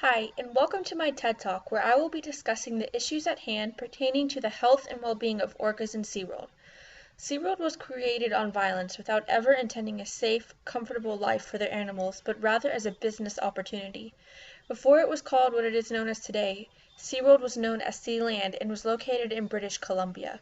Hi, and welcome to my TED Talk, where I will be discussing the issues at hand pertaining to the health and well-being of orcas in SeaWorld. SeaWorld was created on violence without ever intending a safe, comfortable life for their animals, but rather as a business opportunity. Before it was called what it is known as today, SeaWorld was known as SeaLand and was located in British Columbia.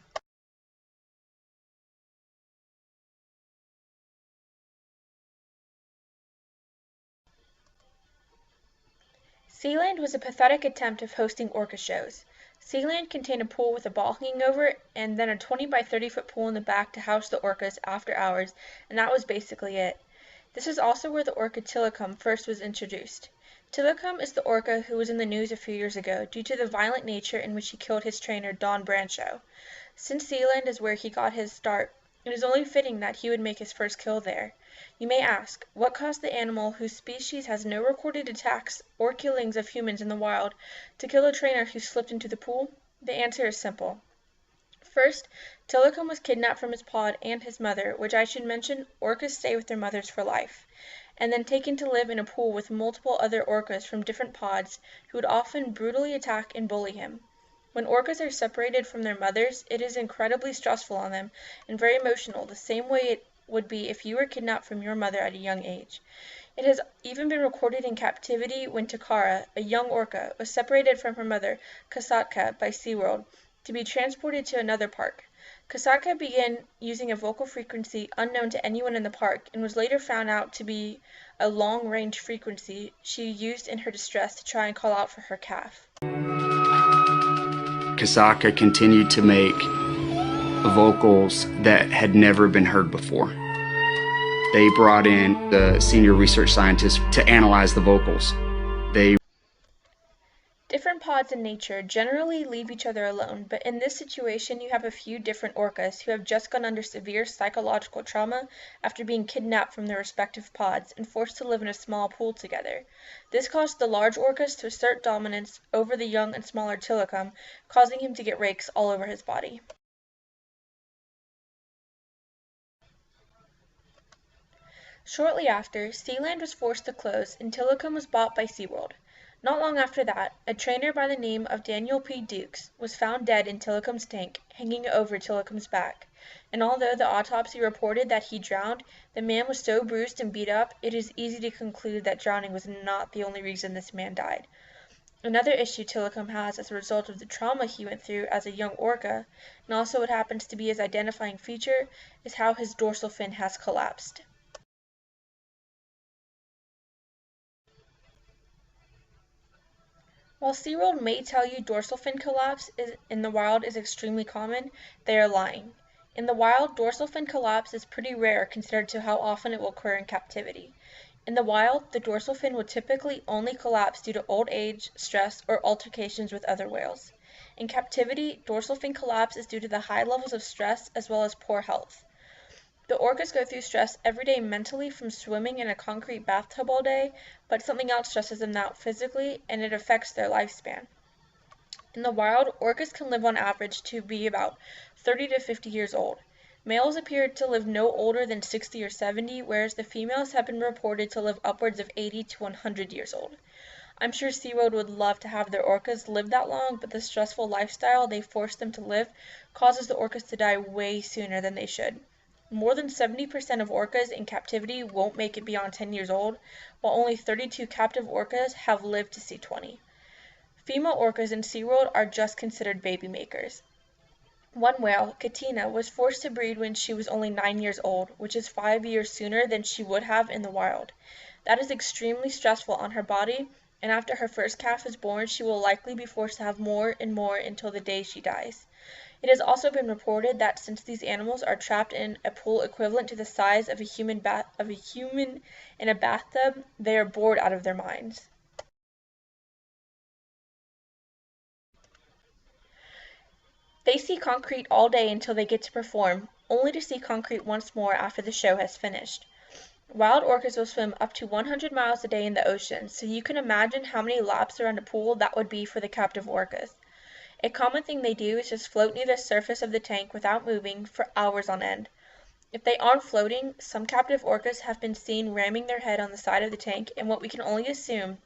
SeaLand was a pathetic attempt of hosting orca shows. SeaLand contained a pool with a ball hanging over it, and then a 20 by 30-foot pool in the back to house the orcas after hours, and that was basically it. This is also where the orca Tilikum first was introduced. Tilikum is the orca who was in the news a few years ago due to the violent nature in which he killed his trainer Don Brancho. Since SeaLand is where he got his start, it is only fitting that he would make his first kill there. You may ask, what caused the animal whose species has no recorded attacks or killings of humans in the wild to kill a trainer who slipped into the pool? The answer is simple. First, Tilikum was kidnapped from his pod and his mother, which I should mention orcas stay with their mothers for life, and then taken to live in a pool with multiple other orcas from different pods who would often brutally attack and bully him. When orcas are separated from their mothers, it is incredibly stressful on them and very emotional, the same way it would be if you were kidnapped from your mother at a young age. It has even been recorded in captivity when Takara, a young orca, was separated from her mother, Kasatka, by SeaWorld, to be transported to another park. Kasatka began using a vocal frequency unknown to anyone in the park and was later found out to be a long-range frequency she used in her distress to try and call out for her calf. Kasaka continued to make vocals that had never been heard before. They brought in the senior research scientist to analyze the vocals. Different pods in nature generally leave each other alone, but in this situation you have a few different orcas who have just gone under severe psychological trauma after being kidnapped from their respective pods and forced to live in a small pool together. This caused the large orcas to assert dominance over the young and smaller Tilikum, causing him to get rakes all over his body. Shortly after, SeaLand was forced to close and Tilikum was bought by SeaWorld. Not long after that, a trainer by the name of Daniel P. Dukes was found dead in Tilikum's tank, hanging over Tilikum's back, and although the autopsy reported that he drowned, the man was so bruised and beat up, it is easy to conclude that drowning was not the only reason this man died. Another issue Tilikum has as a result of the trauma he went through as a young orca, and also what happens to be his identifying feature, is how his dorsal fin has collapsed. While SeaWorld may tell you dorsal fin collapse in the wild is extremely common, they are lying. In the wild, dorsal fin collapse is pretty rare considered to how often it will occur in captivity. In the wild, the dorsal fin will typically only collapse due to old age, stress, or altercations with other whales. In captivity, dorsal fin collapse is due to the high levels of stress as well as poor health. The orcas go through stress every day mentally from swimming in a concrete bathtub all day, but something else stresses them out physically, and it affects their lifespan. In the wild, orcas can live on average to be about 30 to 50 years old. Males appear to live no older than 60 or 70, whereas the females have been reported to live upwards of 80 to 100 years old. I'm sure SeaWorld would love to have their orcas live that long, but the stressful lifestyle they force them to live causes the orcas to die way sooner than they should. More than 70% of orcas in captivity won't make it beyond 10 years old, while only 32 captive orcas have lived to see 20. Female orcas in SeaWorld are just considered baby makers. One whale, Katina, was forced to breed when she was only 9 years old, which is 5 years sooner than she would have in the wild. That is extremely stressful on her body, and after her first calf is born, she will likely be forced to have more and more until the day she dies. It has also been reported that since these animals are trapped in a pool equivalent to the size of a human in a bathtub, they are bored out of their minds. They see concrete all day until they get to perform, only to see concrete once more after the show has finished. Wild orcas will swim up to 100 miles a day in the ocean, so you can imagine how many laps around a pool that would be for the captive orcas. A common thing they do is just float near the surface of the tank without moving for hours on end. If they aren't floating, some captive orcas have been seen ramming their head on the side of the tank in what we can only assume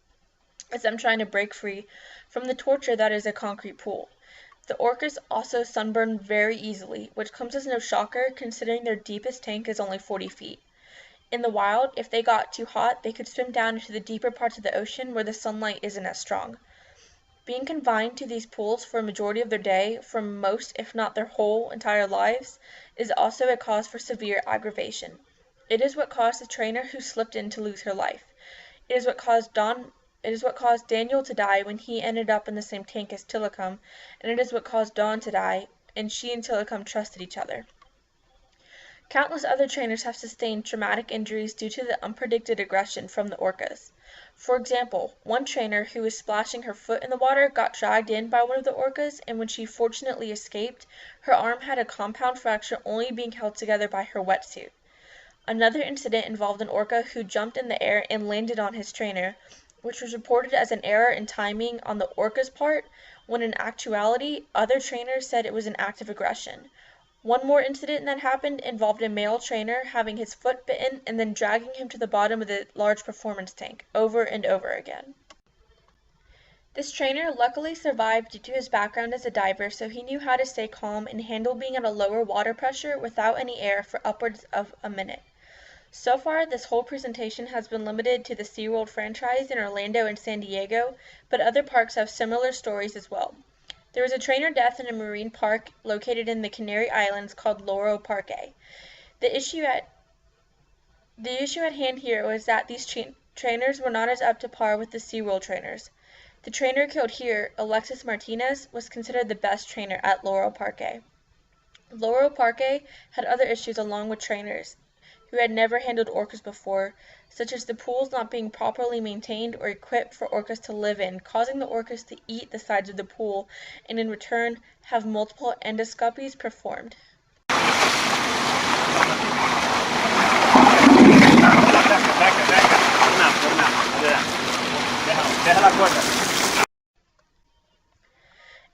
as them trying to break free from the torture that is a concrete pool. The orcas also sunburn very easily, which comes as no shocker considering their deepest tank is only 40 feet. In the wild, if they got too hot, they could swim down into the deeper parts of the ocean where the sunlight isn't as strong. Being confined to these pools for a majority of their day, for most if not their whole entire lives, is also a cause for severe aggravation. It is what caused the trainer who slipped in to lose her life. It is what caused Daniel to die when he ended up in the same tank as Tilikum, and it is what caused Dawn to die, and she and Tilikum trusted each other. Countless other trainers have sustained traumatic injuries due to the unpredicted aggression from the orcas. For example, one trainer who was splashing her foot in the water got dragged in by one of the orcas, and when she fortunately escaped, her arm had a compound fracture only being held together by her wetsuit. Another incident involved an orca who jumped in the air and landed on his trainer, which was reported as an error in timing on the orca's part, when in actuality, other trainers said it was an act of aggression. One more incident that happened involved a male trainer having his foot bitten and then dragging him to the bottom of the large performance tank, over and over again. This trainer luckily survived due to his background as a diver, so he knew how to stay calm and handle being at a lower water pressure without any air for upwards of a minute. So far, this whole presentation has been limited to the SeaWorld franchise in Orlando and San Diego, but other parks have similar stories as well. There was a trainer death in a marine park located in the Canary Islands called Loro Parque. The issue at hand here was that these trainers were not as up to par with the SeaWorld trainers. The trainer killed here, Alexis Martinez, was considered the best trainer at Loro Parque. Loro Parque had other issues along with trainers who had never handled orcas before, such as the pools not being properly maintained or equipped for orcas to live in, causing the orcas to eat the sides of the pool and in return have multiple endoscopies performed.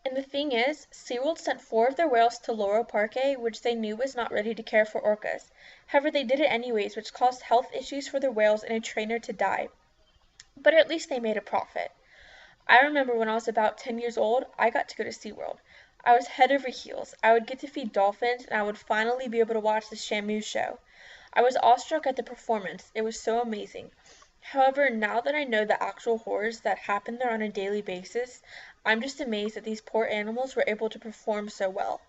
And the thing is, SeaWorld sent 4 of their whales to Loro Parque, which they knew was not ready to care for orcas. However, they did it anyways, which caused health issues for their whales and a trainer to die. But at least they made a profit. I remember when I was about 10 years old, I got to go to SeaWorld. I was head over heels. I would get to feed dolphins, and I would finally be able to watch the Shamu show. I was awestruck at the performance. It was so amazing. However, now that I know the actual horrors that happen there on a daily basis, I'm just amazed that these poor animals were able to perform so well.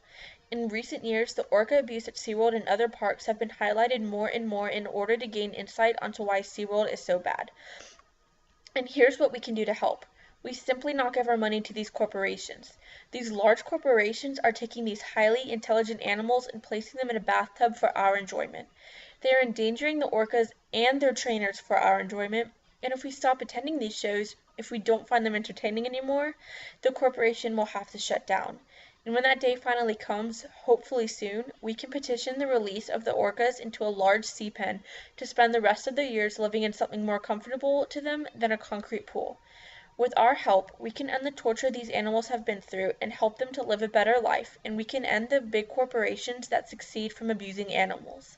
In recent years, the orca abuse at SeaWorld and other parks have been highlighted more and more in order to gain insight onto why SeaWorld is so bad. And here's what we can do to help. We simply not give our money to these corporations. These large corporations are taking these highly intelligent animals and placing them in a bathtub for our enjoyment. They are endangering the orcas and their trainers for our enjoyment, and if we stop attending these shows, if we don't find them entertaining anymore, the corporation will have to shut down. And when that day finally comes, hopefully soon, we can petition the release of the orcas into a large sea pen to spend the rest of their years living in something more comfortable to them than a concrete pool. With our help, we can end the torture these animals have been through and help them to live a better life, and we can end the big corporations that succeed from abusing animals.